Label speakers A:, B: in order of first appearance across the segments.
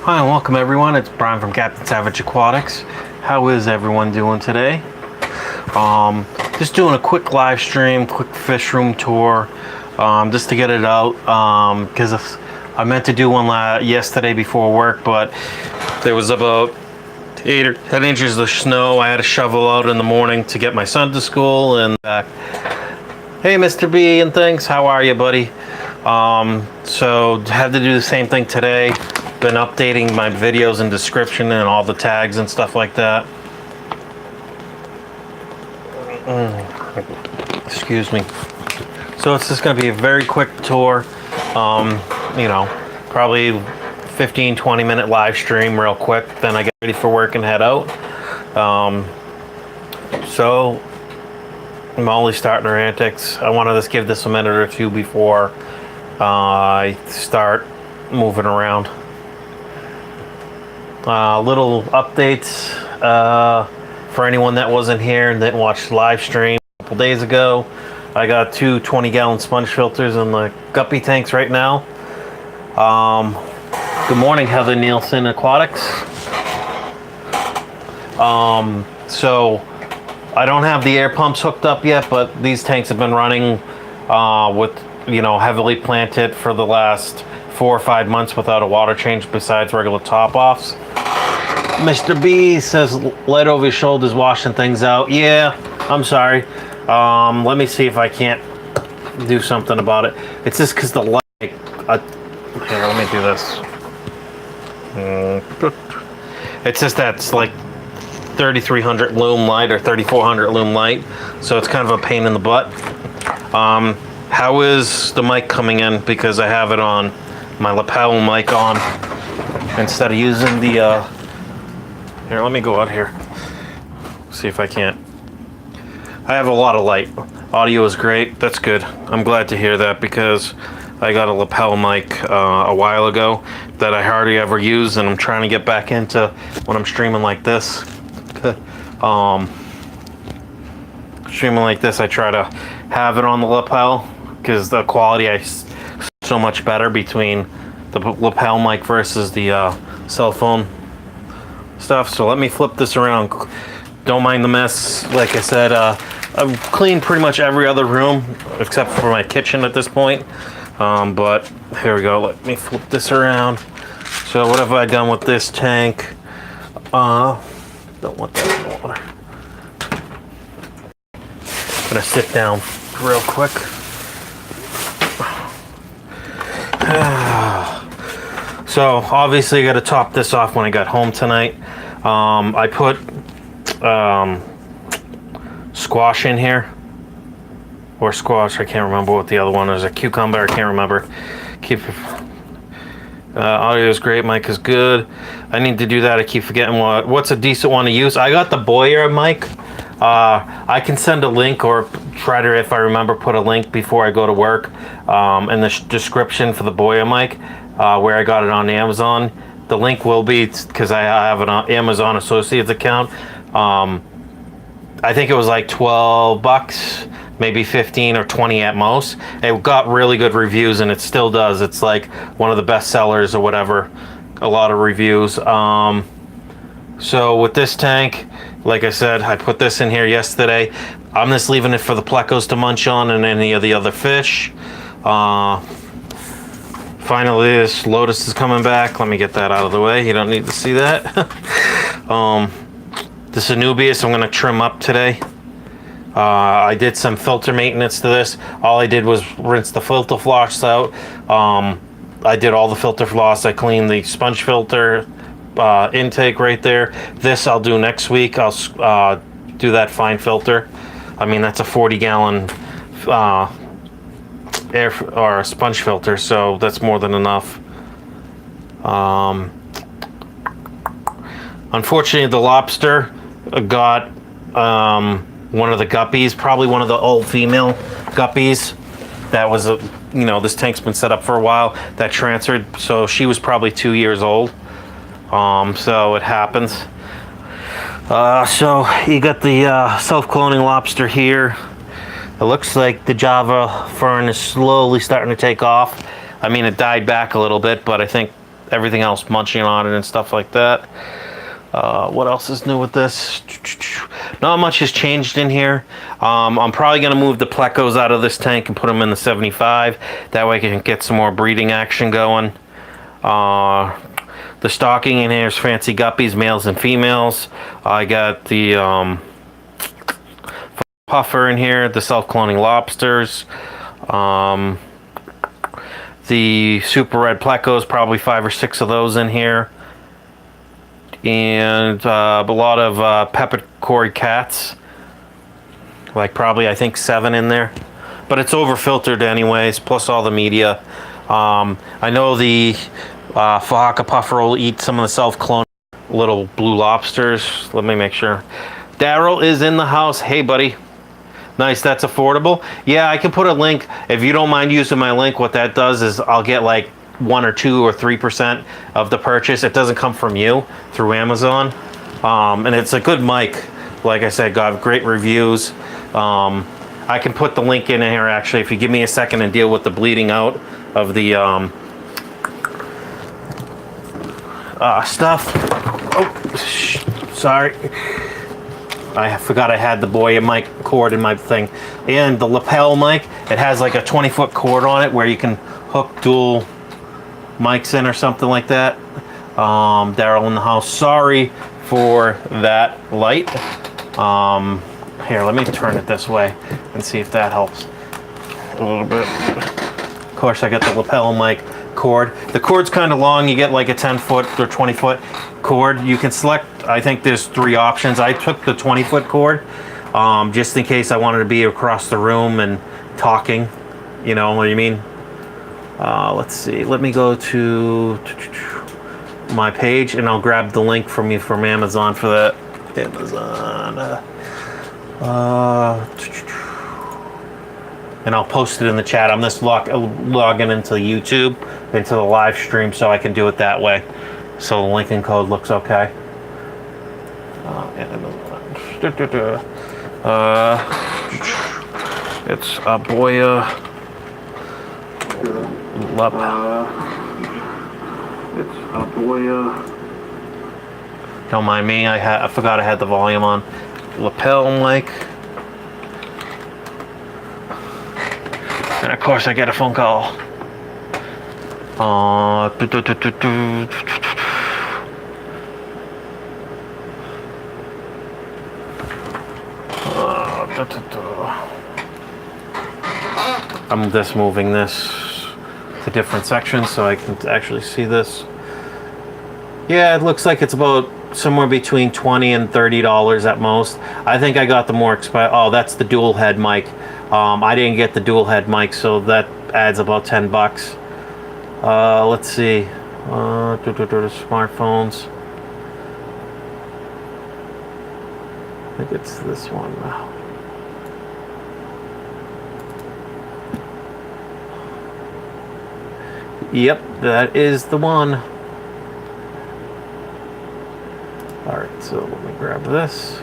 A: Hi and welcome everyone, it's Brian from Captain Savage Aquatics. How is everyone doing today? Just doing a quick live stream, quick fish room tour, just to get it out, because I meant to do one yesterday before work, but there was about 8 or 10 inches of snow. I had to shovel out in the morning to get my son to school and back. Hey Mr. B and things, how are you, buddy? So had to do the same thing today. Been updating my videos and description and all the tags and stuff like that. Excuse me. So it's just going to be a very quick tour. You know, probably 15-20 minute live stream real quick. Then I get ready for work and head out. So Molly's starting her antics. I want to just give this a minute or two before I start moving around. Little updates for anyone that wasn't here and didn't watch the live stream a couple days ago. I got two 20-gallon sponge filters in the guppy tanks right now. Good morning, Heather Nielsen Aquatics. So I don't have the air pumps hooked up yet, but these tanks have been running with, you know, heavily planted for the last 4 or 5 months without a water change besides regular top-offs. Mr. B says light over his shoulders washing things out. Yeah, I'm sorry. Let me see if I can't do something about it. It's just because the light... here, let me do this. It's just that it's like 3300 lume light or 3400 lume light, so it's kind of a pain in the butt. How is the mic coming in? Because I have it on my lapel mic on instead of using the here, let me go out here, see if I can't. I have a lot of light. Audio is great. That's good. I'm glad to hear that because I got a lapel mic a while ago that I hardly ever use, and I'm trying to get back into when I'm streaming like this. Streaming like this, I try to have it on the lapel because the quality is so much better between the lapel mic versus the cell phone stuff. So let me flip this around. Don't mind the mess. Like I said, I've cleaned pretty much every other room except for my kitchen at this point. But here we go. Let me flip this around. So what have I done with this tank? Don't want that in the water. I'm gonna sit down real quick. So obviously I got to top this off when I got home tonight. I put squash in here, or squash, I can't remember what the other one is. A cucumber, I can't remember. Audio is great, mic is good. I need to do that. I keep forgetting what's a decent one to use. I got the Boyer mic. I can send a link, or try to, if I remember, put a link before I go to work in the description for the Boyer mic, where I got it on Amazon. The link will be, because I have an Amazon Associates account. I think it was like 12 bucks, maybe 15 or 20 at most. It got really good reviews, and it still does. It's like one of the best sellers or whatever. A lot of reviews. So with this tank, like I said, I put this in here yesterday. I'm just leaving it for the plecos to munch on and any of the other fish. Finally, this lotus is coming back. Let me get that out of the way. You don't need to see that. This Anubias I'm going to trim up today. I did some filter maintenance to this. All I did was rinse the filter floss out. I did all the filter floss. I cleaned the sponge filter intake right there. This I'll do next week. I'll do that fine filter. I mean, that's a 40-gallon air or sponge filter, so that's more than enough. Unfortunately, the lobster got one of the guppies, probably one of the old female guppies. That was you know, this tank's been set up for a while. That transferred, so she was probably 2 years old. So it happens. So you got the self-cloning lobster here. It looks like the Java fern is slowly starting to take off. I mean, it died back a little bit, but I think everything else munching on it and stuff like that. What else is new with this? Not much has changed in here. I'm probably going to move the plecos out of this tank and put them in the 75. That way I can get some more breeding action going. The stocking in here is fancy guppies, males and females. I got the puffer in here, the self-cloning lobsters. The super red plecos, probably 5 or 6 of those in here. And a lot of peppercorn cats, like probably I think 7 in there, but it's over filtered anyways, plus all the media. I know the Fahaka puffer will eat some of the self-cloned little blue lobsters. Let me make sure. Daryl is in the house. Hey buddy. Nice, that's affordable. Yeah, I can put a link if you don't mind using my link. What that does is I'll get like 1 or 2 or 3% of the purchase. It doesn't come from you, through Amazon. And it's a good mic. Like I said, got great reviews. I can put the link in here actually if you give me a second and deal with the bleeding out of the stuff. Oh, sorry. I forgot I had the Boya mic cord in my thing. And the lapel mic, it has like a 20-foot cord on it where you can hook dual mics in or something like that. Daryl in the house. Sorry for that light. Here, let me turn it this way and see if that helps a little bit. Of course, I got the lapel mic cord. The cord's kind of long. You get like a 10-foot or 20-foot cord. You can select, I think there's 3 options. I took the 20-foot cord just in case I wanted to be across the room and talking. You know what I mean? Let's see. Let me go to my page and I'll grab the link from you from Amazon for that. Amazon. And I'll post it in the chat. I'm just logging into YouTube, into the live stream, so I can do it that way. So the link and code looks okay. It's a Boya. It's a Boya. Don't mind me. I forgot I had the volume on. Lapel mic. And of course I get a phone call. I'm just moving this to different sections so I can actually see this. Yeah, it looks like it's about somewhere between $20 and $30 at most. I think I got the more expensive. Oh, that's the dual head mic. I didn't get the dual head mic, so that adds about 10 bucks. Let's see. Smartphones. I think it's this one now. Yep, that is the one. Alright, so let me grab this.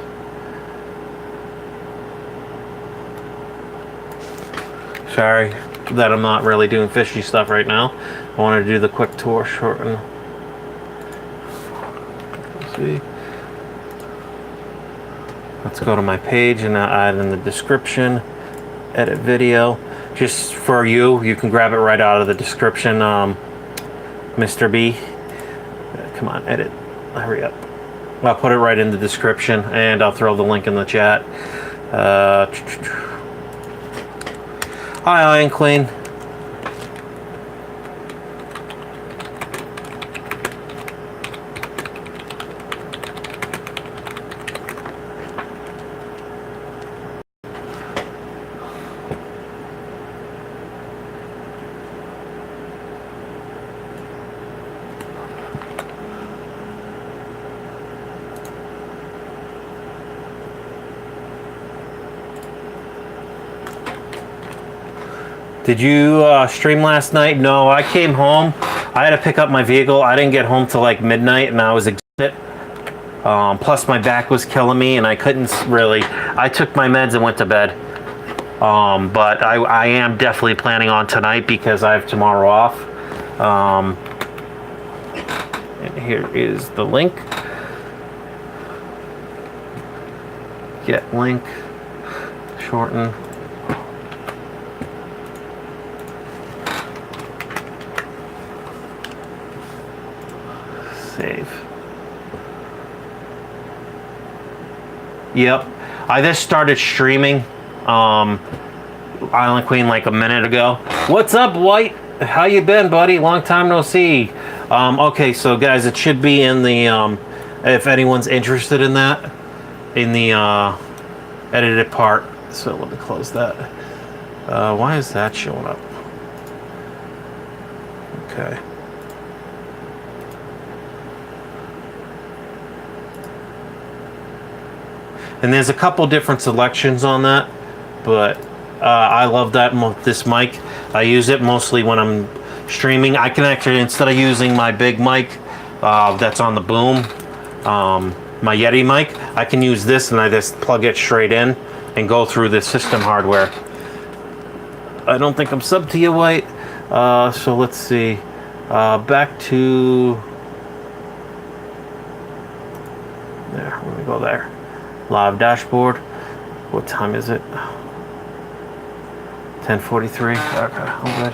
A: Sorry that I'm not really doing fishy stuff right now. I wanted to do the quick tour short and let's see. Let's go to my page and add in the description, edit video. Just for you, you can grab it right out of the description. Mr. B, come on, edit, hurry up. I'll put it right in the description and I'll throw the link in the chat. Hi, Iron Clean. Did you stream last night? No, I came home. I had to pick up my vehicle. I didn't get home till like midnight and I was exhausted. Plus my back was killing me and I couldn't really. I took my meds and went to bed. But I am definitely planning on tonight because I have tomorrow off. And here is the link. Get link, shorten. Save. Yep, I just started streaming Island Queen like a minute ago. What's up, White? How you been, buddy? Long time no see. Okay, so guys, it should be in the if anyone's interested in that, in the edited part. So let me close that. Why is that showing up? Okay. And there's a couple different selections on that, but I love this mic. I use it mostly when I'm streaming. I can actually, instead of using my big mic that's on the boom, my Yeti mic, I can use this and I just plug it straight in and go through the system hardware. I don't think I'm subbed to you, White. So let's see. Back to there. Let me go there. Live dashboard. What time is it? 10:43. Okay, I'm good.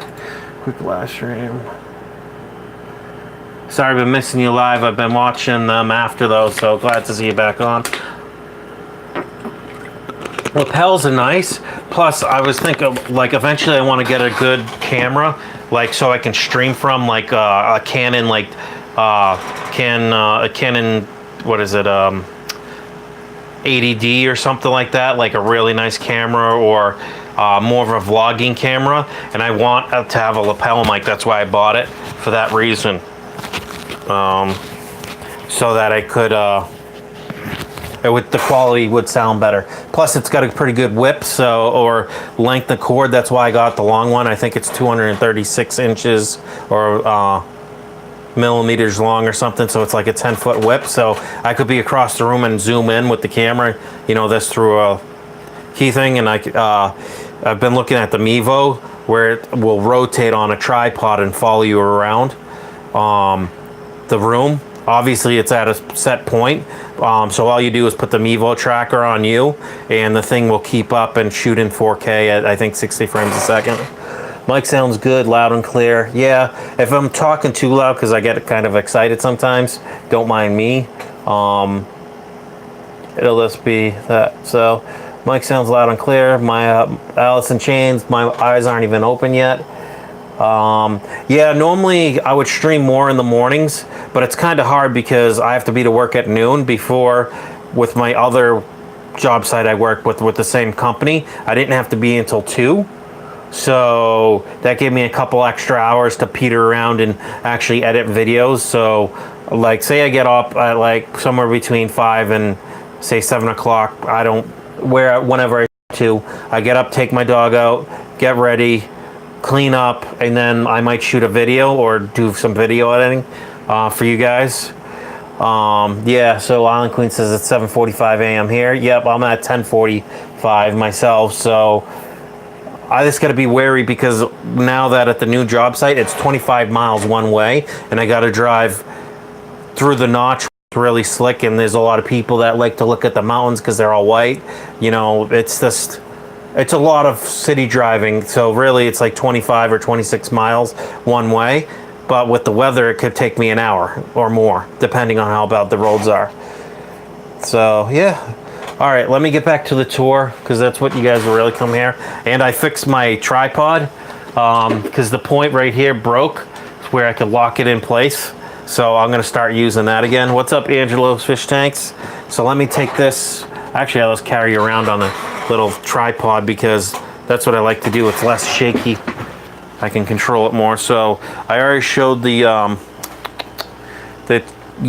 A: Quick live stream. Sorry, I've been missing you live. I've been watching them after though, so glad to see you back on. Lapels are nice. Plus, I was thinking, like, eventually I want to get a good camera, like, so I can stream from, like, a Canon, like, a Canon, what is it, 80D or something like that, like a really nice camera, or more of a vlogging camera. And I want to have a lapel mic. That's why I bought it, for that reason. So that I could, the quality would sound better. Plus, it's got a pretty good whip, so, or length of cord. That's why I got the long one. I think it's 236 inches or millimeters long or something, so it's like a 10-foot whip. So I could be across the room and zoom in with the camera, you know, this through a key thing. And I've been looking at the Mevo, where it will rotate on a tripod and follow you around the room. Obviously, it's at a set point, so all you do is put the Mevo tracker on you, and the thing will keep up and shoot in 4K at, I think, 60 frames a second. Mic sounds good, loud and clear. Yeah, if I'm talking too loud, because I get kind of excited sometimes, don't mind me. It'll just be that. So, mic sounds loud and clear. My Alice in Chains, my eyes aren't even open yet. Yeah, normally I would stream more in the mornings, but it's kind of hard because I have to be to work at noon. Before, with my other job site I worked with the same company, I didn't have to be until 2. So that gave me a couple extra hours to peter around and actually edit videos. So, like, say I get up at like somewhere between 5 and say 7 o'clock. Whenever I to, I get up, take my dog out, get ready, clean up, and then I might shoot a video or do some video editing for you guys. Yeah, so Island Queen says it's 7:45 a.m. here. Yep, I'm at 10:45 myself. So I just got to be wary, because now that at the new job site, it's 25 miles one way, and I got to drive through the notch. It's really slick, and there's a lot of people that like to look at the mountains because they're all white. You know, it's a lot of city driving. So really, it's like 25 or 26 miles one way. But with the weather, it could take me an hour or more, depending on how bad the roads are. So, yeah. All right, let me get back to the tour, because that's what you guys will really come here. And I fixed my tripod, because the point right here broke, where I could lock it in place. So I'm going to start using that again. What's up, Angelo's Fish Tanks? So let me take this. Actually, I'll just carry around on a little tripod, because that's what I like to do. It's less shaky. I can control it more. So I already showed the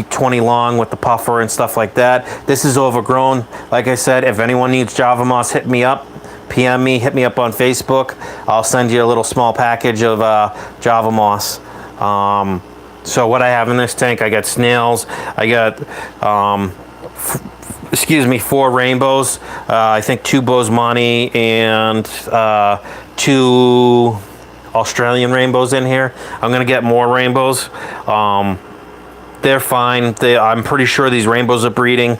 A: 20 long with the puffer and stuff like that. This is overgrown. Like I said, if anyone needs Java Moss, hit me up. PM me, hit me up on Facebook. I'll send you a little small package of Java Moss. So what I have in this tank, I got snails. I got, 4 rainbows. I think 2 Bosemani and 2 Australian rainbows in here. I'm gonna get more rainbows. they're fine. I'm pretty sure these rainbows are breeding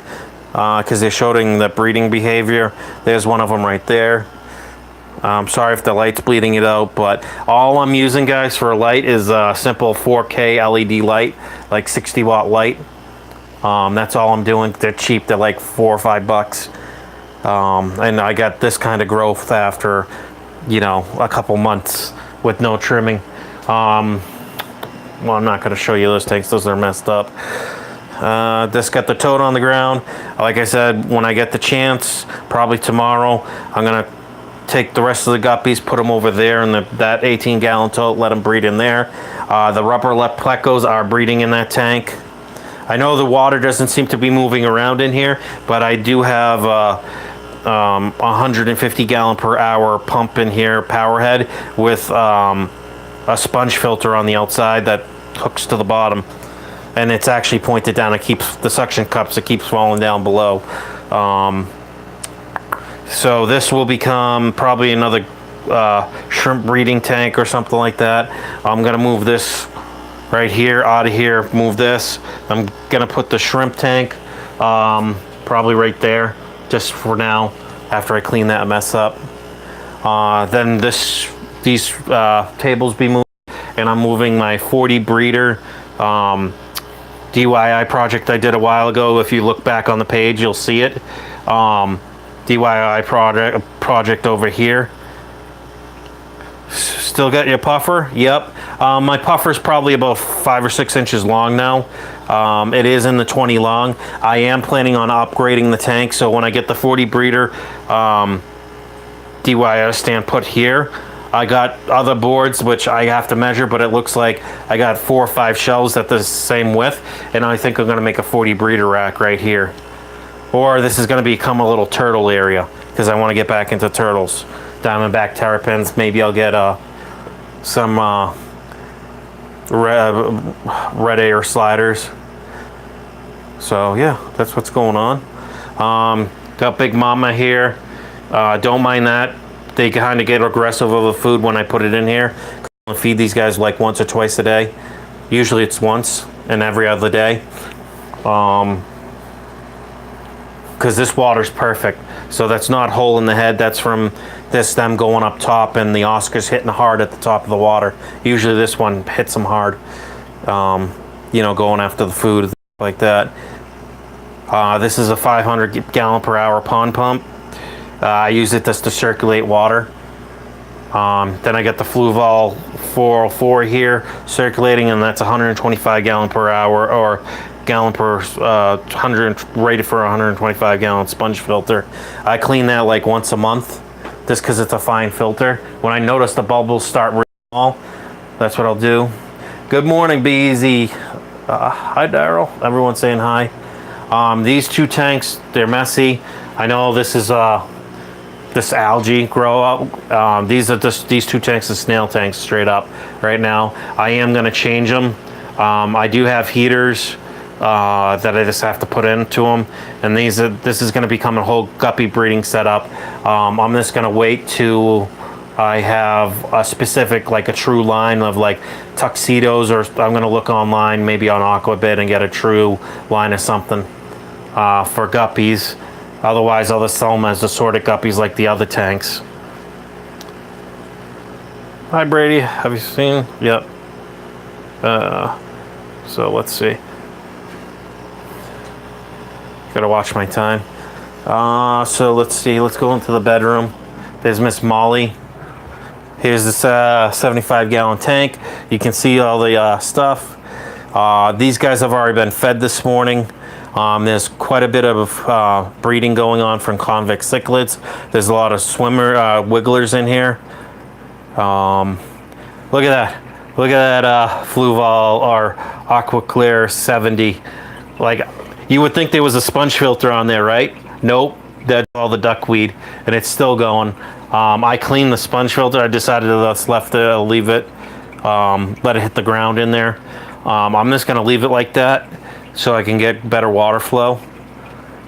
A: because they're showing the breeding behavior. There's one of them right there. I'm sorry if the light's bleeding it out, but all I'm using, guys, for a light is a simple 4K LED light, like 60-watt light. That's all I'm doing. They're cheap. They're like $4 or $5. And I got this kind of growth after, you know, a couple months with no trimming. Well, I'm not going to show you those tanks. Those are messed up. This got the toad on the ground. Like I said, when I get the chance, probably tomorrow, I'm going to take the rest of the guppies, put them over there in that 18-gallon tote, let them breed in there. The rubber plecos are breeding in that tank. I know the water doesn't seem to be moving around in here, but I do have a 150 gallon per hour pump in here, power head, with a sponge filter on the outside that hooks to the bottom. And it's actually pointed down. It keeps the suction cups, it keeps falling down below. So this will become probably another shrimp breeding tank or something like that. I'm gonna move this right here, out of here, move this. I'm gonna put the shrimp tank probably right there, just for now, after I clean that mess up. Then these tables be moved, and I'm moving my 40 breeder DIY project I did a while ago. If you look back on the page, you'll see it. DIY project over here. Still got your puffer? Yep. My puffer's probably about 5 or 6 inches long now. It is in the 20 long. I am planning on upgrading the tank, so when I get the 40 breeder DIY stand put here, I got other boards which I have to measure, but it looks like I got 4 or 5 shelves at the same width, and I think I'm going to make a 40 breeder rack right here. Or this is going to become a little turtle area, because I want to get back into turtles. Diamondback terrapins. Maybe I'll get some red air sliders. So yeah, that's what's going on. Got Big Mama here. Don't mind that. They kind of get aggressive over food when I put it in here. I feed these guys like once or twice a day. Usually it's once and every other day. Because this water's perfect. So that's not hole in the head. That's from them going up top and the Oscars hitting hard at the top of the water. Usually this one hits them hard. You know, going after the food like that. This is a 500 gallon per hour pond pump. I use it just to circulate water. Then I got the Fluval 404 here circulating, and that's 125 gallon per hour, or gallon per 100, rated for 125 gallon sponge filter. I clean that like once a month, just because it's a fine filter. When I notice the bubbles start really small, that's what I'll do. Good morning, BZ. Hi, Daryl. Everyone's saying hi. These two tanks, they're messy. I know this is this algae grow up. These two tanks are snail tanks straight up right now. I am going to change them. I do have heaters that I just have to put into them, and this is going to become a whole guppy breeding setup. I'm just going to wait till I have a specific, like a true line of like tuxedos, or I'm going to look online, maybe on Aquabit, and get a true line of something for guppies. Otherwise, I'll just sell them as assorted guppies like the other tanks. Hi, Brady. Have you seen? Yep. So let's see. Gotta watch my time. So let's see. Let's go into the bedroom. There's Miss Molly. Here's this 75 gallon tank. You can see all the stuff. These guys have already been fed this morning. There's quite a bit of breeding going on from convex cichlids. There's a lot of swimmer wigglers in here. Look at that. Look at that Fluval or Aqua Clear 70. Like, you would think there was a sponge filter on there, right? Nope. That's all the duckweed, and it's still going. I cleaned the sponge filter. I decided to leave it, let it hit the ground in there. I'm just going to leave it like that, so I can get better water flow.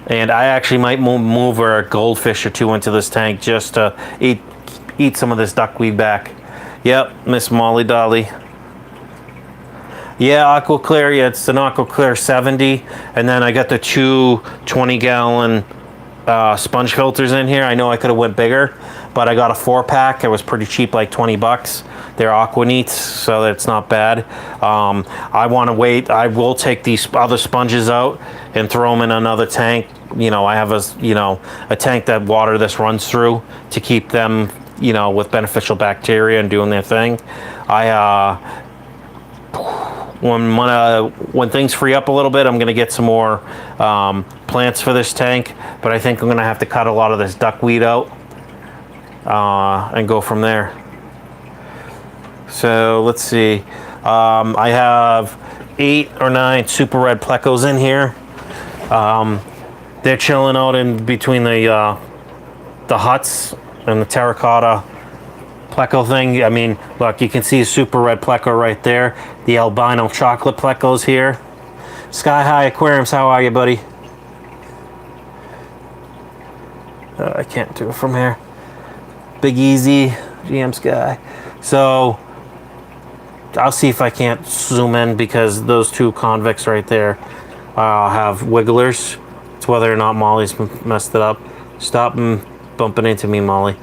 A: And I actually might move a goldfish or two into this tank just to eat some of this duckweed back. Yep, Miss Molly Dolly. Yeah, Aqua Clear. Yeah, it's an Aqua Clear 70, and then I got the two 20-gallon sponge filters in here. I know I could have went bigger, but I got a 4-pack. It was pretty cheap, like 20 bucks. They're Aquanites, so it's not bad. I want to wait. I will take these other sponges out and throw them in another tank. You know, I have a tank that water this runs through to keep them, you know, with beneficial bacteria and doing their thing. When things free up a little bit, I'm gonna get some more plants for this tank, but I think I'm gonna have to cut a lot of this duckweed out and go from there. So let's see. I have 8 or 9 super red plecos in here. They're chilling out in between the huts and the terracotta pleco thing. I mean, look, you can see a super red pleco right there. The albino chocolate plecos here. Sky High Aquariums, how are you, buddy? I can't do it from here. Big Easy, GM Sky. So I'll see if I can't zoom in, because those two convicts right there have wigglers. It's whether or not Molly's messed it up. Stop bumping into me, Molly.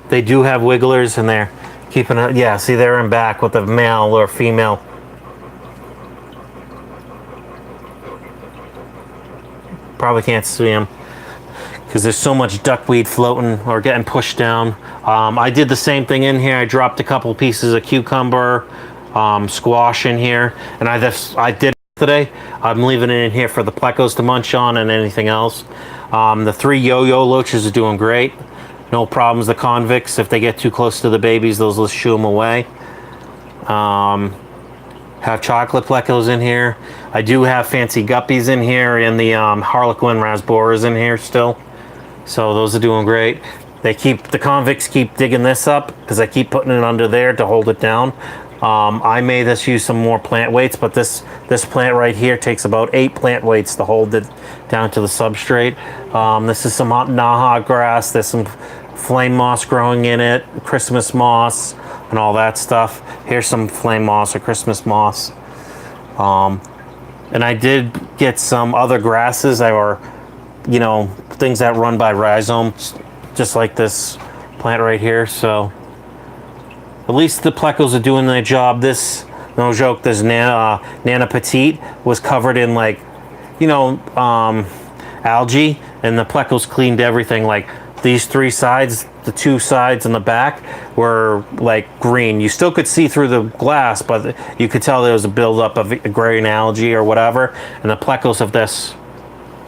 A: They do have wigglers, and they're keeping it. Yeah, see, they're in back with a male or female. Probably can't see them because there's so much duckweed floating or getting pushed down. I did the same thing in here. I dropped a couple pieces of cucumber, squash in here, and I did it today. I'm leaving it in here for the plecos to munch on and anything else. The 3 yo-yo loaches are doing great. No problems. The convicts, if they get too close to the babies, those will shoo them away. Have chocolate plecos in here. I do have fancy guppies in here, and the Harlequin rasboras in here still. So those are doing great. The convicts keep digging this up because I keep putting it under there to hold it down. I may just use some more plant weights, but this plant right here takes about 8 plant weights to hold it down to the substrate. This is some Naha grass. There's some flame moss growing in it, Christmas moss, and all that stuff. Here's some flame moss or Christmas moss. And I did get some other grasses that were, you know, things that run by rhizomes, just like this plant right here. So at least the plecos are doing their job. This, no joke, this Nana Petite was covered in, like, you know, algae, and the plecos cleaned everything. Like these 3 sides, the 2 sides in the back were like green. You still could see through the glass, but you could tell there was a buildup of green algae or whatever. And the plecos of this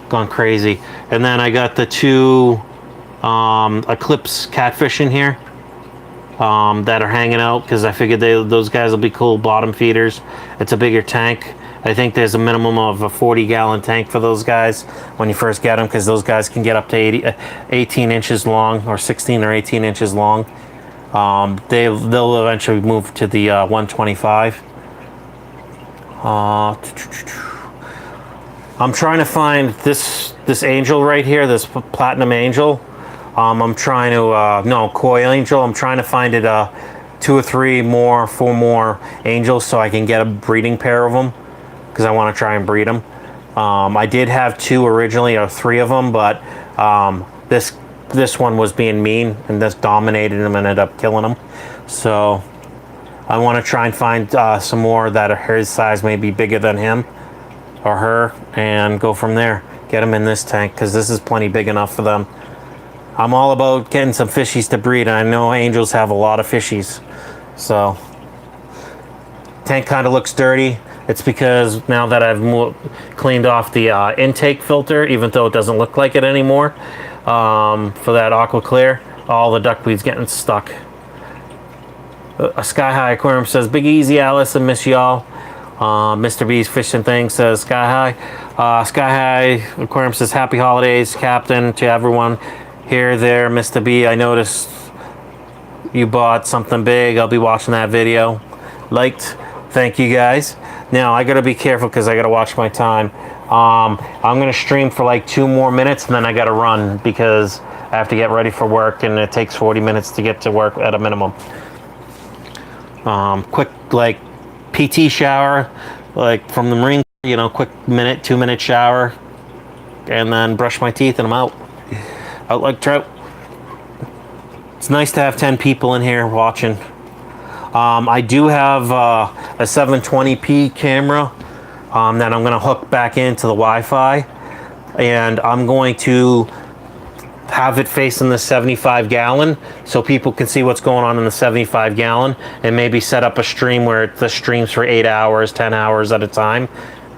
A: gone crazy. And then I got the 2 Eclipse Catfish in here that are hanging out because I figured those guys will be cool bottom feeders. It's a bigger tank. I think there's a minimum of a 40-gallon tank for those guys when you first get them, because those guys can get up to 18 inches long, or 16 or 18 inches long. They'll eventually move to the 125. I'm trying to find this angel right here, this platinum angel. I'm trying to no, koi angel. I'm trying to find it 2 or 3 more, 4 more angels so I can get a breeding pair of them, because I want to try and breed them. I did have 2 originally, or 3 of them, but this one was being mean, and this dominated him and ended up killing him. So I want to try and find some more that are his size, maybe bigger than him or her, and go from there. Get them in this tank, because this is plenty big enough for them. I'm all about getting some fishies to breed, and I know angels have a lot of fishies. So tank kind of looks dirty. It's because now that I've cleaned off the intake filter, even though it doesn't look like it anymore, for that aqua clear, all the duckweed's getting stuck. A Sky High Aquarium says, Big Easy, Alice, and miss y'all. Mr. B's Fishing Thing says, Sky High. Sky High Aquarium says, Happy Holidays, Captain, to everyone. Here, there, Mr. B, I noticed you bought something big. I'll be watching that video. Liked. Thank you, guys. Now, I gotta be careful because I gotta watch my time. I'm gonna stream for like 2 more minutes, and then I gotta run because I have to get ready for work, and it takes 40 minutes to get to work at a minimum. Quick, like, PT shower, like from the Marine, you know, quick minute, 2-minute shower, and then brush my teeth and I'm out. Out like trout. It's nice to have 10 people in here watching. I do have a 720p camera that I'm going to hook back into the Wi-Fi, and I'm going to have it facing the 75 gallon so people can see what's going on in the 75 gallon, and maybe set up a stream where the streams for 8 hours, 10 hours at a time,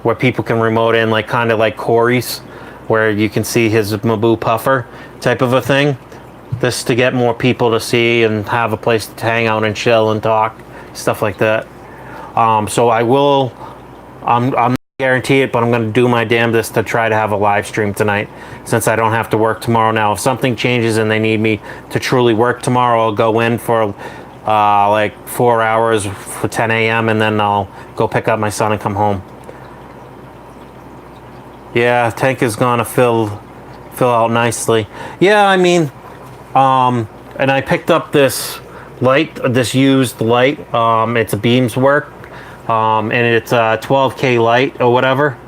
A: where people can remote in, like kind of like Corey's, where you can see his Maboo puffer type of a thing. This to get more people to see and have a place to hang out and chill and talk, stuff like that. So I will, I'm not guarantee it, but I'm going to do my damnedest to try to have a live stream tonight, since I don't have to work tomorrow. Now, if something changes and they need me to truly work tomorrow, I'll go in for like 4 hours for 10 a.m. and then I'll go pick up my son and come home. Yeah, tank is going to fill out nicely. Yeah, I mean, and I picked up this light, this used light. It's a Beams work, and it's a 12K light or whatever,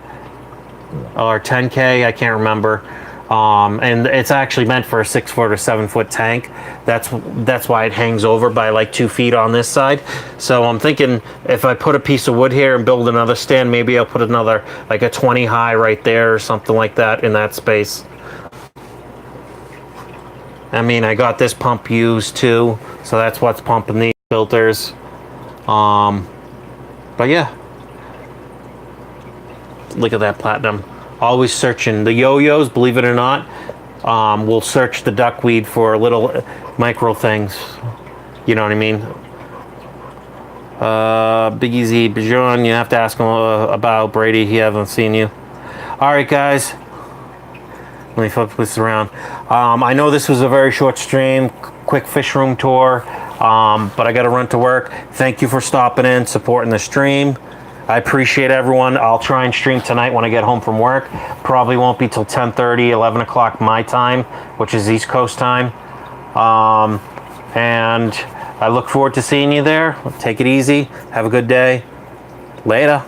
A: or 10K, I can't remember. And it's actually meant for a 6-foot or 7-foot tank. That's why it hangs over by like 2 feet on this side. So I'm thinking if I put a piece of wood here and build another stand, maybe I'll put another, like a 20 high right there or something like that in that space. I mean, I got this pump used too, so that's what's pumping these filters. But yeah, look at that platinum. Always searching the yo-yos, believe it or not. We'll search the duckweed for little micro things. You know what I mean? Big Easy Bijon, you have to ask him about Brady. He hasn't seen you. All right, guys. Let me flip this around. I know this was a very short stream, quick fish room tour, but I got to run to work. Thank you for stopping in, supporting the stream. I appreciate everyone. I'll try and stream tonight when I get home from work. Probably won't be till 10:30, 11 o'clock my time, which is East Coast time. And I look forward to seeing you there. Take it easy. Have a good day. Later.